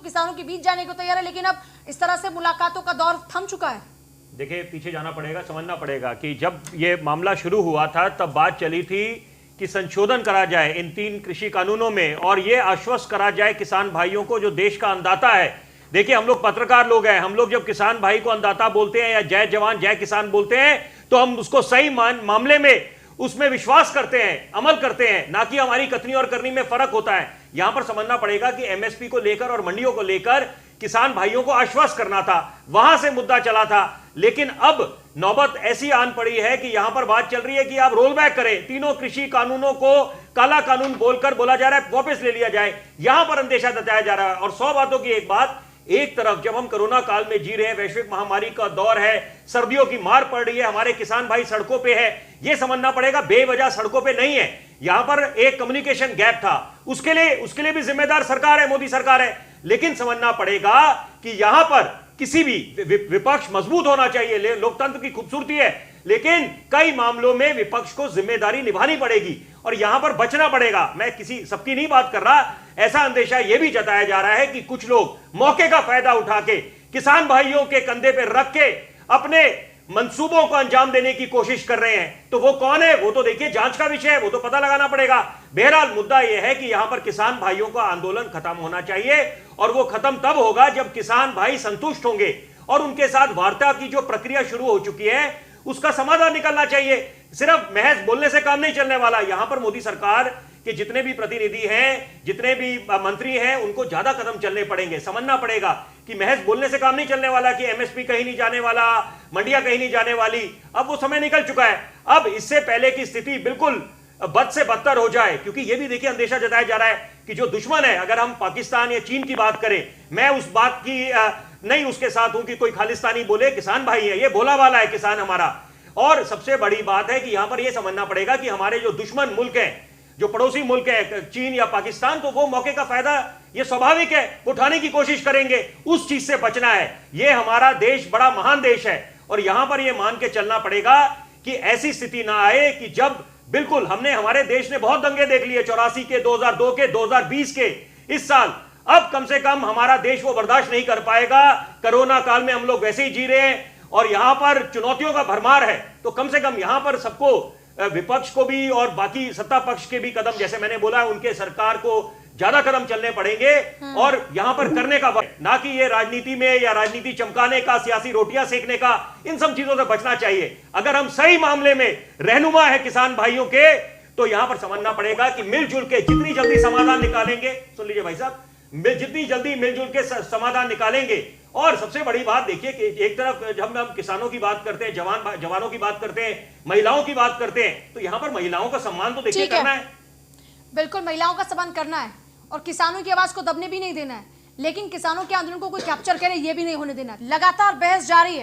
किसानों के बीच जाने को तैयार है, लेकिन अब इस तरह से मुलाकातों का दौर थम चुका है। देखिए, पीछे जाना पड़ेगा, समझना पड़ेगा कि जब ये मामला शुरू हुआ था तब बात चली थी कि संशोधन करा जाए इन 3 कृषि कानूनों में और ये आश्वस्त करा जाए किसान भाइयों को जो देश का अन्नदाता है। देखिए, हम लोग पत्रकार लोग हैं, हम लोग जब किसान भाई को अन्नदाता बोलते हैं या जय जवान जय किसान बोलते हैं तो हम उसको सही मामले में उसमें विश्वास करते हैं, अमल करते हैं, ना कि हमारी कथनी और करनी में फर्क होता है। यहां पर समझना पड़ेगा कि एमएसपी को लेकर और मंडियों को लेकर किसान भाइयों को आश्वस्त करना था, वहां से मुद्दा चला था। लेकिन अब नौबत ऐसी आन पड़ी है कि यहां पर बात चल रही है कि आप रोल बैक करें, तीनों कृषि कानूनों को काला कानून बोलकर बोला जा रहा है वापस ले लिया जाए। यहां पर अंदेशा जताया जा रहा है। और 100 बातों की एक बात, एक तरफ जब हम कोरोना काल में जी रहे हैं, वैश्विक महामारी का दौर है, सर्दियों की मार पड़ रही है, हमारे किसान भाई सड़कों पे है, यह समझना पड़ेगा बेवजह सड़कों पे नहीं है। यहां पर एक कम्युनिकेशन गैप था, उसके लिए भी जिम्मेदार सरकार है, मोदी सरकार है। लेकिन समझना पड़ेगा कि यहां पर किसी भी विपक्ष मजबूत होना चाहिए, लोकतंत्र की खूबसूरती है, लेकिन कई मामलों में विपक्ष को जिम्मेदारी निभानी पड़ेगी और यहां पर बचना पड़ेगा। मैं किसी सबकी नहीं बात कर रहा, ऐसा अंदेशा यह भी जताया जा रहा है कि कुछ लोग मौके का फायदा उठा के किसान भाइयों के कंधे पर रख के अपने मंसूबों को अंजाम देने की कोशिश कर रहे हैं। तो वो कौन है, वो तो देखिए जांच का विषय है, वो तो पता लगाना पड़ेगा। बहरहाल मुद्दा यह है कि यहां पर किसान भाइयों का आंदोलन खत्म होना चाहिए और वो खत्म तब होगा जब किसान भाई संतुष्ट होंगे और उनके साथ वार्ता की जो प्रक्रिया शुरू हो चुकी है उसका समाधान निकलना चाहिए। सिर्फ महज बोलने से काम नहीं चलने वाला। यहां पर मोदी सरकार के जितने भी प्रतिनिधि हैं, जितने भी मंत्री हैं, उनको ज्यादा कदम चलने पड़ेंगे। समझना पड़ेगा कि महज बोलने से काम नहीं चलने वाला, कि एमएसपी कहीं नहीं जाने वाला, मंडियां कहीं नहीं जाने वाली। अब वो समय निकल चुका है। अब इससे पहले की स्थिति बिल्कुल बद से बदतर हो जाए, क्योंकि ये भी देखिए अंदेशा जताया जा रहा है कि जो दुश्मन है, अगर हम पाकिस्तान या चीन की बात करें, मैं उस बात की नहीं उसके साथ हूं कि कोई खालिस्तानी बोले, किसान भाई है, ये भोला वाला है किसान हमारा। और सबसे बड़ी बात है कि यहां पर यह समझना पड़ेगा कि हमारे जो दुश्मन मुल्क हैं, जो पड़ोसी मुल्क है चीन या पाकिस्तान, तो वो मौके का फायदा ये स्वाभाविक है उठाने की कोशिश करेंगे। उस चीज से बचना है। ये हमारा देश बड़ा महान देश है और यहां पर यह मान के चलना पड़ेगा कि ऐसी स्थिति ना आए कि जब बिल्कुल हमारे देश ने बहुत दंगे देख लिए, 84 के, 2002 के, 2020 के, इस साल। अब कम से कम हमारा देश वो बर्दाश्त नहीं कर पाएगा। कोरोना काल में हम लोग वैसे ही जी रहे हैं और यहां पर चुनौतियों का भरमार है, तो कम से कम यहां पर सबको, विपक्ष को भी और बाकी सत्ता पक्ष के भी कदम, जैसे मैंने बोला, उनके सरकार को ज्यादा कदम चलने पड़ेंगे और यहां पर करने का वक्त, ना कि ये राजनीति में या राजनीति चमकाने का, सियासी रोटियां सेकने का, इन सब चीजों से बचना चाहिए। अगर हम सही मामले में रहनुमा है किसान भाइयों के, तो यहां पर समझना पड़ेगा कि मिलजुल के जितनी जल्दी समाधान निकालेंगे, सुन लीजिए भाई साहब, जितनी जल्दी मिलजुल के समाधान निकालेंगे। और सबसे बड़ी बात देखिए कि एक तरफ जब हम किसानों की बात करते हैं, जवानों की बात करते हैं, महिलाओं की बात करते हैं, तो यहां पर महिलाओं का सम्मान तो देखिए करना है। बिल्कुल, महिलाओं का सम्मान करना है और किसानों की आवाज को दबने भी नहीं देना है, लेकिन किसानों के आंदोलन को कोई कैप्चर करे ये भी नहीं होने देना। लगातार बहस जारी है।